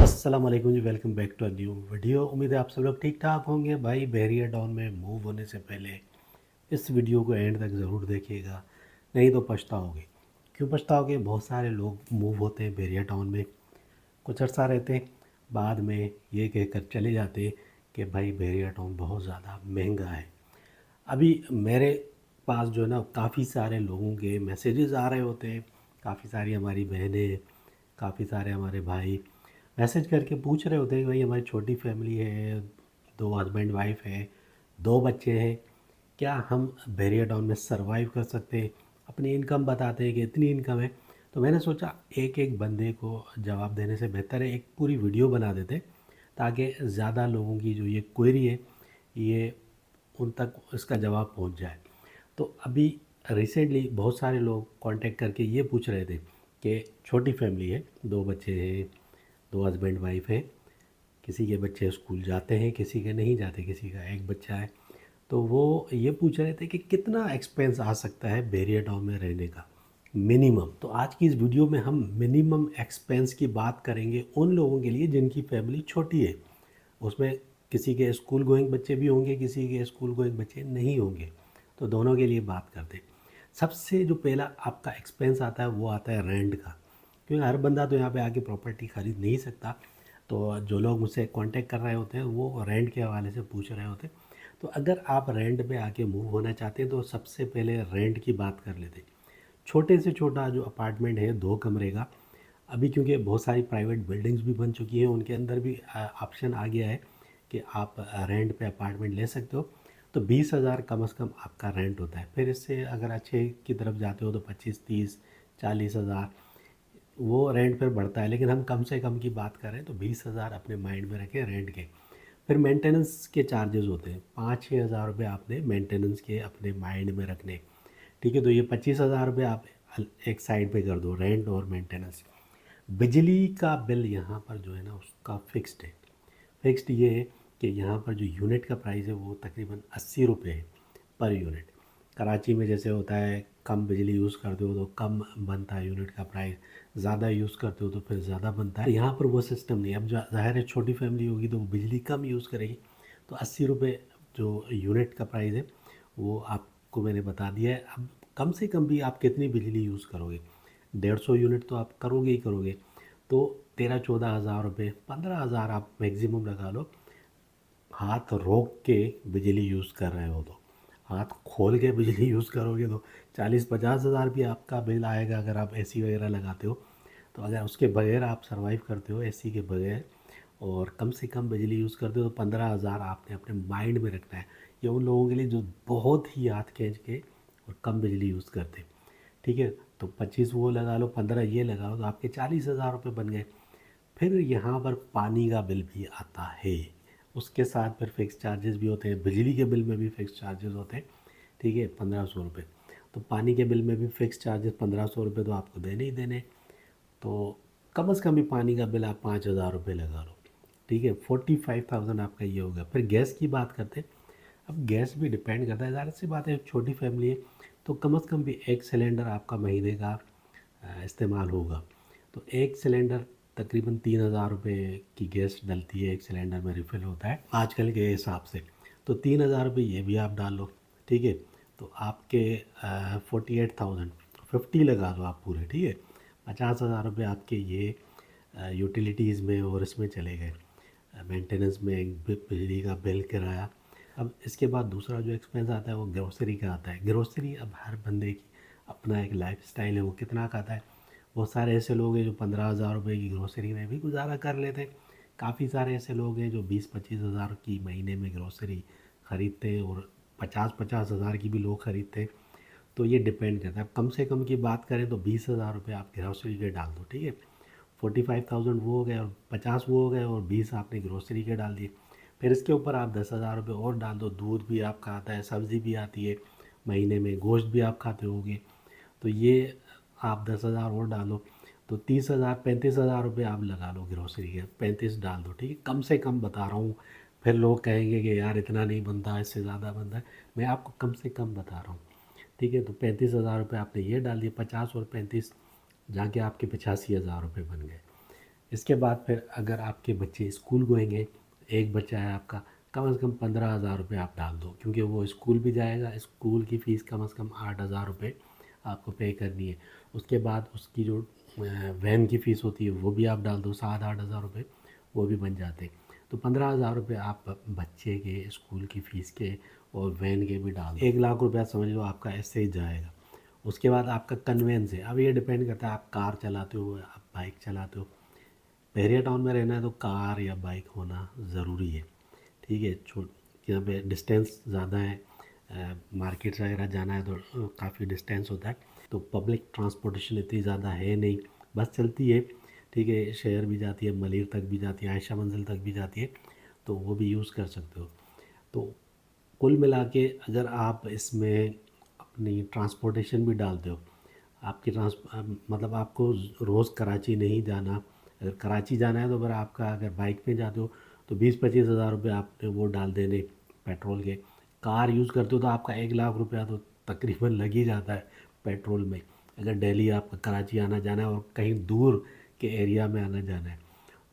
अस्सलाम वालेकुम जी, welcome back to a new video. उम्मीद है आप सब लोग ठीक ठाक होंगे। भाई बैरियर टाउन में मूव होने से पहले इस वीडियो को एंड तक ज़रूर देखिएगा, नहीं तो पछताओगे। क्यों पछताओगे? बहुत सारे लोग मूव होते हैं बैरियर टाउन में, कुछ अर्सा रहते हैं, बाद में ये कहकर चले जाते कि भाई बैरियर टाउन बहुत ज़्यादा महंगा है। अभी मेरे पास जो है ना काफ़ी सारे लोगों के मैसेजेस आ रहे होते हैं, काफ़ी सारी हमारी बहनें, काफ़ी सारे हमारे भाई मैसेज करके पूछ रहे होते हैं कि भाई हमारी छोटी फैमिली है, 2 हस्बैंड वाइफ है, 2 बच्चे हैं, क्या हम बैरियर टाउन में सरवाइव कर सकते हैं? अपनी इनकम बताते हैं कि इतनी इनकम है। तो मैंने सोचा एक एक बंदे को जवाब देने से बेहतर है एक पूरी वीडियो बना देते, ताकि ज़्यादा लोगों की जो ये क्वेरी है ये उन तक इसका जवाब पहुंच जाए। तो अभी रिसेंटली बहुत सारे लोग कांटेक्ट करके ये पूछ रहे थे कि छोटी फैमिली है, 2 बच्चे हैं, 2 हस्बैंड वाइफ है, किसी के बच्चे स्कूल जाते हैं, किसी के नहीं जाते, किसी का एक बच्चा है। तो वो ये पूछ रहे थे कि कितना एक्सपेंस आ सकता है बैरियर टाउन में रहने का मिनिमम। तो आज की इस वीडियो में हम मिनिमम एक्सपेंस की बात करेंगे उन लोगों के लिए जिनकी फैमिली छोटी है। उसमें किसी के स्कूल गोइंग बच्चे भी होंगे, किसी के स्कूल गोइंग बच्चे नहीं होंगे, तो दोनों के लिए बात करते हैं। सबसे जो पहला आपका एक्सपेंस आता है वो आता है रेंट का, क्योंकि हर बंदा तो यहाँ पे आके प्रॉपर्टी ख़रीद नहीं सकता। तो जो लोग मुझसे कांटेक्ट कर रहे होते हैं वो रेंट के हवाले से पूछ रहे होते हैं। तो अगर आप रेंट पे आके मूव होना चाहते हैं तो सबसे पहले रेंट की बात कर लेते हैं। छोटे से छोटा जो अपार्टमेंट है 2 कमरे का, अभी क्योंकि बहुत सारी प्राइवेट बिल्डिंग्स भी बन चुकी हैं, उनके अंदर भी ऑप्शन आ गया है कि आप रेंट पे अपार्टमेंट ले सकते हो। तो 20,000 कम से कम आपका रेंट होता है। फिर इससे अगर अच्छे की तरफ जाते हो तो 25, 30, 40,000 वो रेंट पर बढ़ता है, लेकिन हम कम से कम की बात करें तो 20,000 अपने माइंड में रखें रेंट के। फिर मेंटेनेंस के चार्जेस होते हैं, 5-6 हज़ार रुपये आपने मेंटेनेंस के अपने माइंड में रखने। ठीक है, तो ये 25,000 रुपये आप एक साइड पे कर दो, रेंट और मेंटेनेंस। बिजली का बिल यहाँ पर जो है ना उसका फिक्स्ड है। फिक्स्ड ये है कि यहाँ पर जो यूनिट का प्राइस है वो तकरीबन 80 रुपये है पर यूनिट। कराची में जैसे होता है कम बिजली यूज़ करते हो तो कम बनता है यूनिट का प्राइस, ज़्यादा यूज़ करते हो तो फिर ज़्यादा बनता है। यहाँ पर वो सिस्टम नहीं है। अब ज़ाहिर है छोटी फैमिली होगी तो वो बिजली कम यूज़ करेगी, तो 80 रुपये जो यूनिट का प्राइस है वो आपको मैंने बता दिया है। अब कम से कम भी आप कितनी बिजली यूज़ करोगे? 150 यूनिट तो आप करोगे ही करोगे। तो 13-14 हज़ार रुपये, 15,000 आप मैक्सिमम लगा लो। हाथ रोक के बिजली यूज़ कर रहे हो तो, हाथ खोल के बिजली यूज़ करोगे तो 40-50 हज़ार भी आपका बिल आएगा अगर आप एसी वगैरह लगाते हो। तो अगर उसके बगैर आप सरवाइव करते हो एसी के बगैर और कम से कम बिजली यूज़ करते हो तो 15,000 आपने अपने माइंड में रखना है। ये उन लोगों के लिए जो बहुत ही हाथ खींच के और कम बिजली यूज़ करते हैं। ठीक है, तो 25 वो लगा लो, 15 ये लगा लो, तो आपके 40,000 रुपये बन गए। फिर यहाँ पर पानी का बिल भी आता है, उसके साथ फिर फिक्स चार्जेस भी होते हैं। बिजली के बिल में भी फिक्स चार्जेस होते हैं, ठीक है, 1,500 रुपये। तो पानी के बिल में भी फिक्स चार्जेस 1,500 रुपये तो आपको देने ही देने। तो कम से कम भी पानी का बिल आप 5,000 रुपये लगा लो, ठीक है, 45,000 आपका ये हो गया। फिर गैस की बात करते हैं। अब गैस भी डिपेंड करता है, ज़ाहिर सी बात है छोटी फैमिली है तो कम से कम भी एक सिलेंडर आपका महीने का इस्तेमाल होगा। तो एक सिलेंडर तकरीबन 3,000 रुपये की गैस डलती है, एक सिलेंडर में रिफ़िल होता है आजकल के हिसाब से। तो 3,000 रुपये ये भी आप डाल लो, ठीक है। तो आपके 48,000, 50 लगा लो आप पूरे, ठीक है। 50,000 रुपये आपके ये यूटिलिटीज़ में और इसमें चले गए, मेंटेनेंस में, बिजली का बिल, किराया। अब इसके बाद दूसरा जो एक्सपेंस आता है वो ग्रोसरी का आता है। ग्रोसरी अब हर बंदे की अपना एक लाइफस्टाइल है, वो कितना खाता है। बहुत सारे ऐसे लोग हैं जो 15,000 रुपये की ग्रोसरी में भी गुजारा कर लेते हैं। काफ़ी सारे ऐसे लोग हैं जो 20-25 हज़ार की महीने में ग्रोसरी ख़रीदते हैं और 50-50 हज़ार की भी लोग ख़रीदते हैं। तो ये डिपेंड करता है। अब कम से कम की बात करें तो 20,000 रुपये आप ग्रोसरी के डाल दो, ठीक है। 45,000 वो हो गए और 50 वो हो गए और 20 आपने ग्रोसरी के डाल दिए। फिर इसके ऊपर आप 10,000 रुपये और डाल दो। दूध भी आपका आता है, सब्ज़ी भी आती है महीने में, गोश्त भी आप खाते होगे, तो ये आप 10,000 और डालो तो 30,000, 35,000 रुपये आप लगा लो ग्रोसरी के। 35 डाल दो, ठीक है, कम से कम बता रहा हूँ। फिर लोग कहेंगे कि यार इतना नहीं बनता, इससे ज़्यादा बनता है। मैं आपको कम से कम बता रहा हूँ, ठीक है। तो 35,000 रुपये आपने ये डाल दिए, 50 और 35 जाके आपके 85,000 रुपये बन गए। इसके बाद फिर अगर आपके बच्चे स्कूल गोएंगे, एक बच्चा है आपका, कम से कम 15,000 रुपये आप डाल दो, क्योंकि वो स्कूल भी जाएगा, स्कूल की फ़ीस कम से कम 8,000 रुपये आपको पे करनी है। उसके बाद उसकी जो वैन की फ़ीस होती है वो भी आप डाल दो, 7-8 हज़ार रुपये वो भी बन जाते हैं। तो 15,000 रुपये आप बच्चे के स्कूल की फ़ीस के और वैन के भी डाल दो। 1 लाख रुपया समझ लो आपका ऐसे ही जाएगा। उसके बाद आपका कन्वेंस है, अब ये डिपेंड करता है आप कार चलाते हो, आप बाइक चलाते हो। बहरिया टाउन में रहना है तो कार या बाइक होना ज़रूरी है, ठीक है। यहाँ पे डिस्टेंस ज़्यादा है, मार्केट वगैरह जाना है तो काफ़ी डिस्टेंस होता है, तो पब्लिक ट्रांसपोर्टेशन इतनी ज़्यादा है नहीं। बस चलती है, ठीक है, शहर भी जाती है, मलिर तक भी जाती है, आयशा मंजिल तक भी जाती है, तो वो भी यूज़ कर सकते हो। तो कुल मिला के अगर आप इसमें अपनी ट्रांसपोर्टेशन भी डालते हो, आपकी मतलब आपको रोज़ कराची नहीं जाना, अगर कराची जाना है तो फिर आपका अगर बाइक पे जाते हो तो 20-25 हज़ार रुपये आपने वो डाल देने पेट्रोल के। कार यूज़ करते हो तो आपका 1 लाख रुपया तो तकरीबन लग ही जाता है पेट्रोल में, अगर डेली आपका कराची आना जाना है और कहीं दूर के एरिया में आना जाना है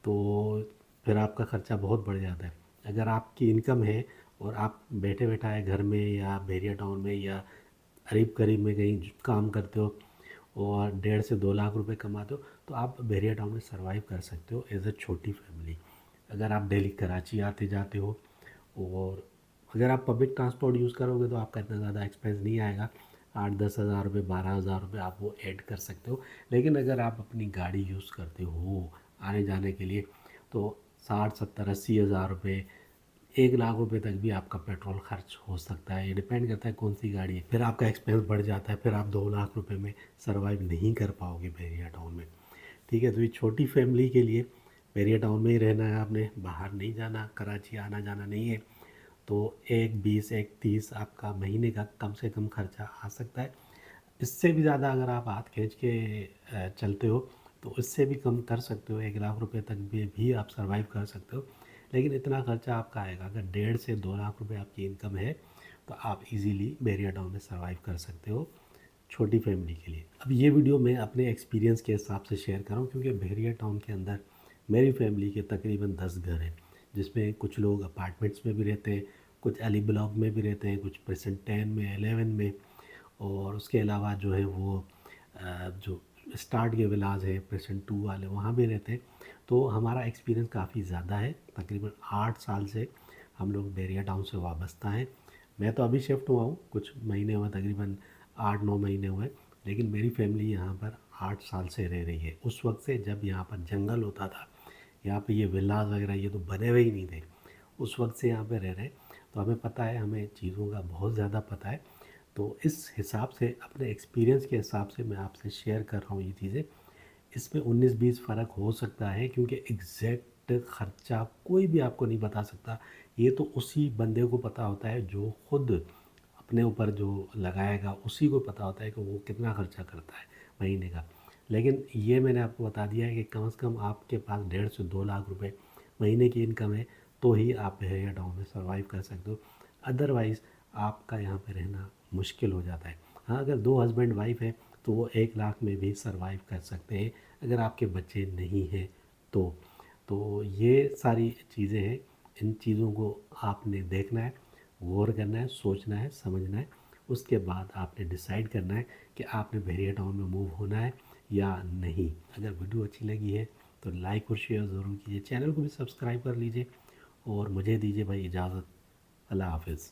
तो फिर आपका ख़र्चा बहुत बढ़ जाता है। अगर आपकी इनकम है और आप बैठे बैठाए घर में या बहरिया टाउन में या करीब करीब में कहीं काम करते हो और 1.5 से 2 लाख रुपए कमाते हो तो आप बहरिया टाउन में सर्वाइव कर सकते हो एज अ छोटी फैमिली। अगर आप डेली कराची आते जाते हो और अगर आप पब्लिक ट्रांसपोर्ट यूज़ करोगे तो आपका इतना ज़्यादा एक्सपेंस नहीं आएगा, 8-10 हज़ार रुपये 12 हज़ार रुपये आप वो ऐड कर सकते हो। लेकिन अगर आप अपनी गाड़ी यूज़ करते हो आने जाने के लिए तो 60-70-80 हज़ार रुपये 1 लाख रुपए तक भी आपका पेट्रोल खर्च हो सकता है। ये डिपेंड करता है कौन सी गाड़ी है। फिर आपका एक्सपेंस बढ़ जाता है, फिर आप 2 लाख रुपए में सर्वाइव नहीं कर पाओगे बहरिया टाउन में, ठीक है। तो ये छोटी फैमिली के लिए बहरिया टाउन में ही रहना है, आपने बाहर नहीं जाना, कराची आना जाना नहीं है, तो 1 20 1 30 आपका महीने का कम से कम खर्चा आ सकता है। इससे भी ज़्यादा अगर आप हाथ खींच के चलते हो तो इससे भी कम कर सकते हो, 1 लाख रुपए तक भी आप सर्वाइव कर सकते हो। लेकिन इतना खर्चा आपका आएगा, अगर 1.5 से 2 लाख रुपए आपकी इनकम है तो आप इजीली बहरिया टाउन में सर्वाइव कर सकते हो छोटी फैमिली के लिए। अब ये वीडियो मैं अपने एक्सपीरियंस के हिसाब से शेयर कर रहा हूँ, क्योंकि बहरिया टाउन के अंदर मेरी फैमिली के तकरीबन 10 घर हैं, जिसमें कुछ लोग अपार्टमेंट्स में भी रहते हैं, कुछ अली ब्लॉक में भी रहते हैं, कुछ प्रेसेंट 10 में 11 में, और उसके अलावा जो है वो जो स्टार्ट के विलाज है प्रेसेंट 2 वाले वहाँ भी रहते हैं। तो हमारा एक्सपीरियंस काफ़ी ज़्यादा है, तकरीबन 8 साल से हम लोग बहरिया टाउन से वाबस्ता हैं। मैं तो अभी शिफ्ट हुआ हूँ, कुछ महीने हुए, तकरीबन 8-9 महीने हुए, लेकिन मेरी फैमिली यहाँ पर 8 साल से रह रही है। उस वक्त से जब यहाँ पर जंगल होता था, यहाँ पे ये विलाज वगैरह ये तो बने हुए ही नहीं थे, उस वक्त से यहाँ पे रह रहे हैं, तो हमें पता है, हमें चीज़ों का बहुत ज़्यादा पता है। तो इस हिसाब से अपने एक्सपीरियंस के हिसाब से मैं आपसे शेयर कर रहा हूँ ये चीज़ें। इसमें 19-20 फ़र्क हो सकता है, क्योंकि एग्जैक्ट ख़र्चा कोई भी आपको नहीं बता सकता, ये तो उसी बंदे को पता होता है जो खुद अपने ऊपर जो लगाएगा, उसी को पता होता है कि वो कितना खर्चा करता है महीने का। लेकिन ये मैंने आपको बता दिया है कि कम से कम आपके पास 1.5 से 2 लाख रुपए महीने की इनकम है तो ही आप बहरिया टाउन में सर्वाइव कर सकते हो, अदरवाइज़ आपका यहाँ पे रहना मुश्किल हो जाता है। हाँ, अगर 2 हस्बैंड वाइफ है तो वो 1 लाख में भी सर्वाइव कर सकते हैं, अगर आपके बच्चे नहीं हैं तो। तो ये सारी चीज़ें हैं, इन चीज़ों को आपने देखना है, गौर करना है, सोचना है, समझना है। उसके बाद आपने डिसाइड करना है कि आपने बहरिया टाउन में मूव होना है या नहीं। अगर वीडियो अच्छी लगी है तो लाइक और शेयर ज़रूर कीजिए, चैनल को भी सब्सक्राइब कर लीजिए और मुझे दीजिए भाई इजाज़त। अल्लाह हाफ़िज़।